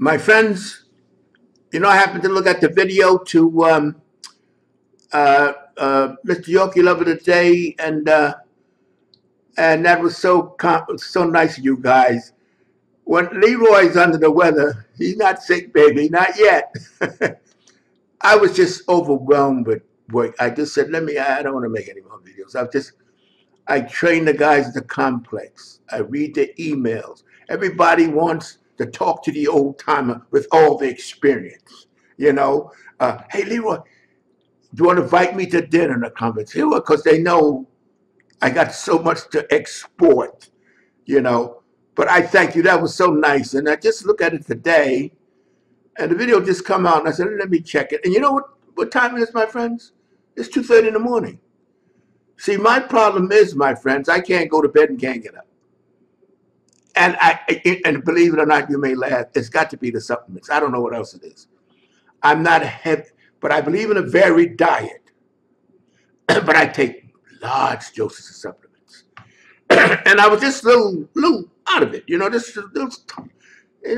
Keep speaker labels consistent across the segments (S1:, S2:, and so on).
S1: My friends, I happened to look at the video to Mr. Yorkie Love of the Day, and that was so nice of you guys. When Leroy's under the weather, he's not sick, baby, not yet. I was just overwhelmed with work. I just said, I don't want to make any more videos. I train the guys at the complex. I read their emails. Everybody wants to talk to the old timer with all the experience. Hey, Leroy, do you want to invite me to dinner in the complex? Because they know I got so much to export, you know. But I thank you. That was so nice. And I just look at it today, and the video just come out, and I said, let me check it. And you know what time it is, my friends? It's 2:30 in the morning. See, my problem is, my friends, I can't go to bed and can't get up. And believe it or not, you may laugh, it's got to be the supplements. I don't know what else it is. I'm not heavy, but I believe in a varied diet. But I take large doses of supplements. And I was just a little out of it, just a little,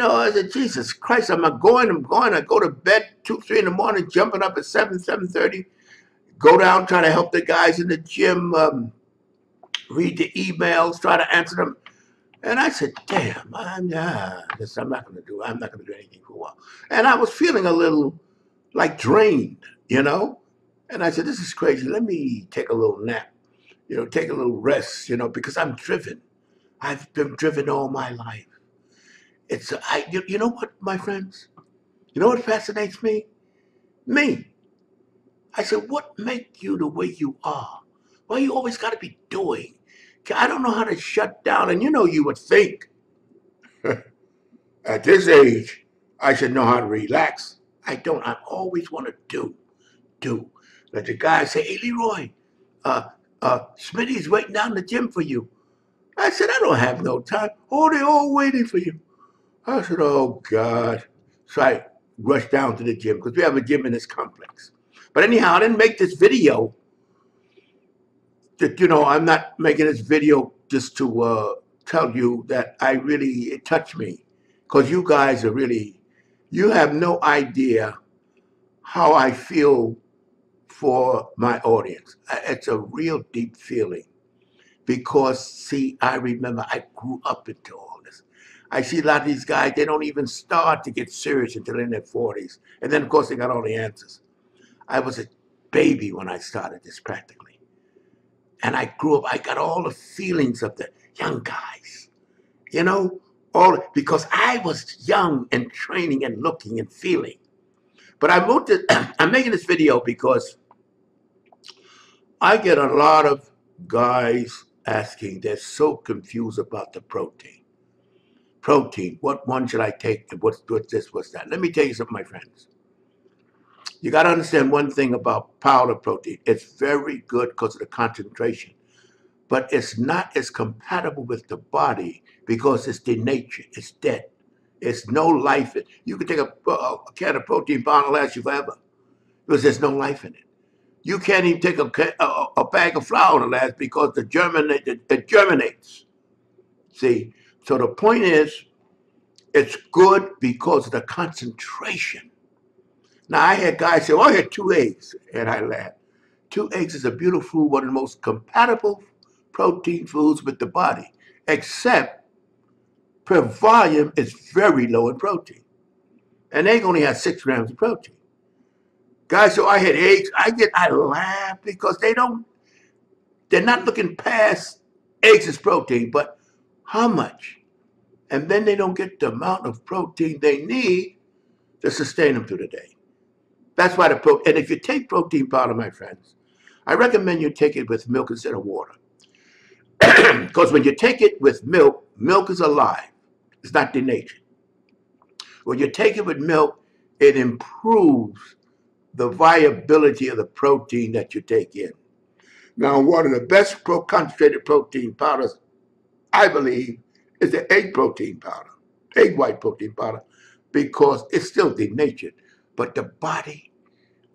S1: I said, Jesus Christ, I go to bed 2, 3 in the morning, jumping up at 7:30, go down, try to help the guys in the gym, read the emails, try to answer them. And I said, damn, I'm not going to do anything for a while. And I was feeling a little like drained, And I said, this is crazy. Let me take a little nap, take a little rest, because I'm driven. I've been driven all my life. You know what, my friends? You know what fascinates me? Me. I said, what makes you the way you are? Why you always got to be doing? I don't know how to shut down. And you would think, at this age, I should know how to relax. I don't. I always want to do. Let the guy say, hey, Leroy, Smitty's waiting down the gym for you. I said, I don't have no time. Oh, they're all waiting for you. I said, oh, God. So I rushed down to the gym because we have a gym in this complex. But anyhow, I didn't make this video. I'm not making this video just to tell you that it touched me. Because you guys you have no idea how I feel for my audience. It's a real deep feeling. Because, see, I remember I grew up into all this. I see a lot of these guys, they don't even start to get serious until in their 40s. And then, of course, they got all the answers. I was a baby when I started this practically. And I grew up, I got all the feelings of the young guys, because I was young and training and looking and feeling. But I'm making this video because I get a lot of guys asking, they're so confused about the protein. Protein, what one should I take? What's this, what's that? Let me tell you something, my friends. You got to understand one thing about powder protein. It's very good because of the concentration, but it's not as compatible with the body because it's denatured, it's dead. It's no life in it. You can take a can of protein powder and last you forever because there's no life in it. You can't even take a bag of flour to last because it germinates. See, so the point is, it's good because of the concentration. Now, I had guys say, I had 2 eggs, and I laughed. 2 eggs is a beautiful food, one of the most compatible protein foods with the body, except per volume, it's very low in protein. An egg only has 6 grams of protein. Guys, so I had eggs. I laugh because they're not looking past eggs as protein, but how much? And then they don't get the amount of protein they need to sustain them through the day. That's why and if you take protein powder, my friends, I recommend you take it with milk instead of water. Because when you take it with milk, milk is alive. It's not denatured. When you take it with milk, it improves the viability of the protein that you take in. Now, one of the best concentrated protein powders, I believe, is the egg protein powder, egg white protein powder, because it's still denatured, but the body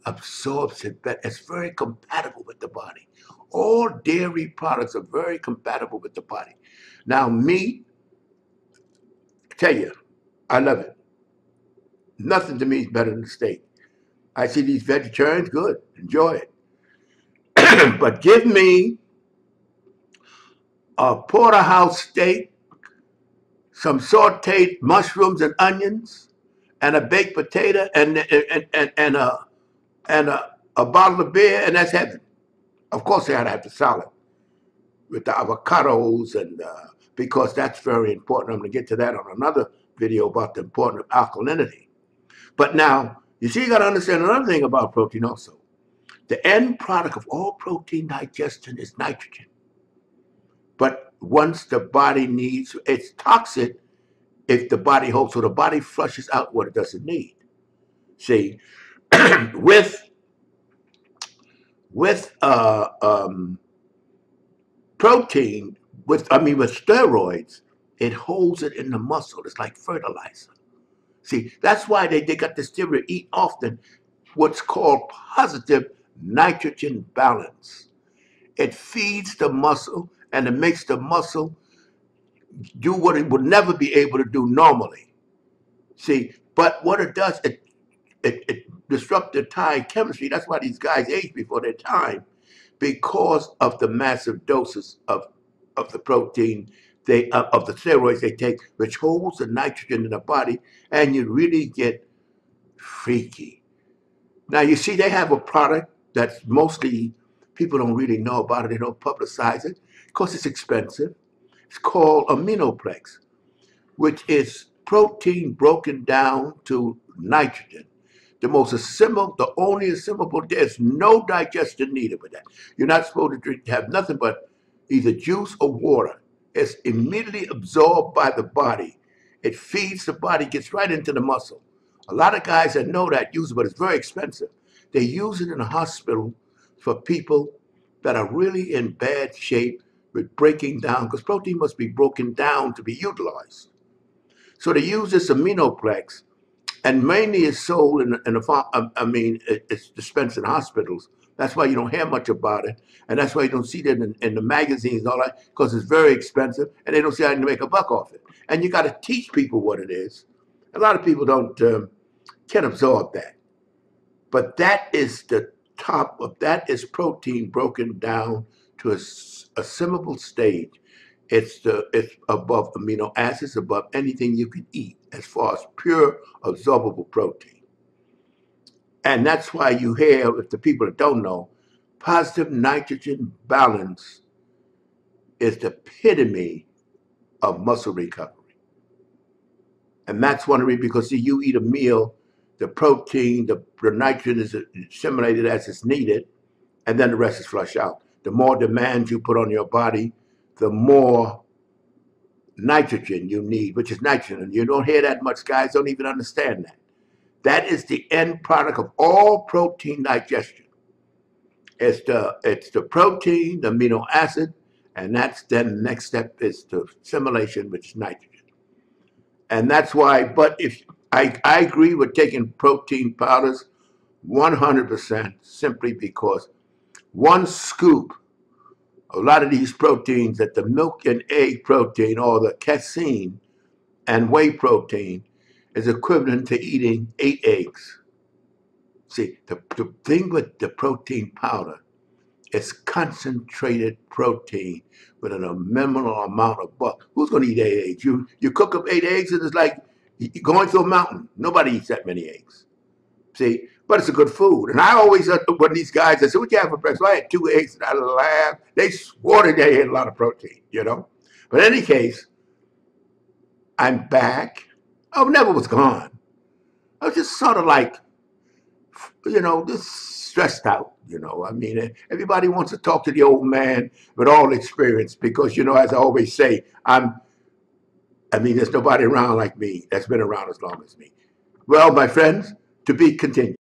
S1: absorbs it better. It's very compatible with the body. All dairy products are very compatible with the body. Now, meat, I tell you, I love it. Nothing to me is better than steak. I see these vegetarians, good, enjoy it. But give me a porterhouse steak, some sauteed mushrooms and onions, and a baked potato, and a bottle of beer, and that's heaven. Of course, they had to have the salad with the avocados, and because that's very important. I'm going to get to that on another video about the importance of alkalinity. But now, you see, you got to understand another thing about protein also. The end product of all protein digestion is nitrogen. But once the body needs, it's toxic if the body hopes, so the body flushes out what it doesn't need. See, with protein, with steroids, it holds it in the muscle. It's like fertilizer. See, that's why they got this theory, eat often, what's called positive nitrogen balance. It feeds the muscle and it makes the muscle do what it would never be able to do normally. See, but what it does, it disrupts the Thai chemistry. That's why these guys age before their time, because of the massive doses of the protein of the steroids they take, which holds the nitrogen in the body, and you really get freaky. Now you see, they have a product that's mostly people don't really know about it. They don't publicize it because it's expensive. It's called Aminoplex, which is protein broken down to nitrogen. The only assimilable, there's no digestion needed with that. You're not supposed to have nothing but either juice or water. It's immediately absorbed by the body. It feeds the body, gets right into the muscle. A lot of guys that know that use it, but it's very expensive. They use it in the hospital for people that are really in bad shape with breaking down, because protein must be broken down to be utilized. So they use this Aminoplex, and mainly it's sold it's dispensed in hospitals. That's why you don't hear much about it, and that's why you don't see it in the magazines and all that, because it's very expensive, and they don't see how to make a buck off it. And you got to teach people what it is. A lot of people can't absorb that. But that is the top of that is protein broken down to a assimilable stage. It's above amino acids, above anything you can eat as far as pure absorbable protein. And that's why you hear, if the people that don't know, positive nitrogen balance is the epitome of muscle recovery. And that's one reason, because see, you eat a meal, the protein, the nitrogen is assimilated as it's needed, and then the rest is flushed out. The more demands you put on your body, the more nitrogen you need, which is nitrogen. And you don't hear that much. Guys don't even understand that. That is the end product of all protein digestion. It's the protein, the amino acid, and that's then the next step is the assimilation, which is nitrogen. And that's why, but if I agree with taking protein powders 100%, simply because one scoop, a lot of these proteins, that the milk and egg protein or the casein and whey protein is equivalent to eating 8 eggs. See, the thing with the protein powder, it's concentrated protein with an minimal amount of butter. Who's going to eat 8 eggs? You cook up 8 eggs and it's like you're going through a mountain. Nobody eats that many eggs. See, but it's a good food. And I always, when these guys, I said, what you have for breakfast? Well, I had 2 eggs, and I laughed. They swore that they had a lot of protein, you know. But in any case, I'm back. I never was gone. I was just sort of like, just stressed out, I mean, everybody wants to talk to the old man with all experience because, as I always say, there's nobody around like me that's been around as long as me. Well, my friends, to be continued.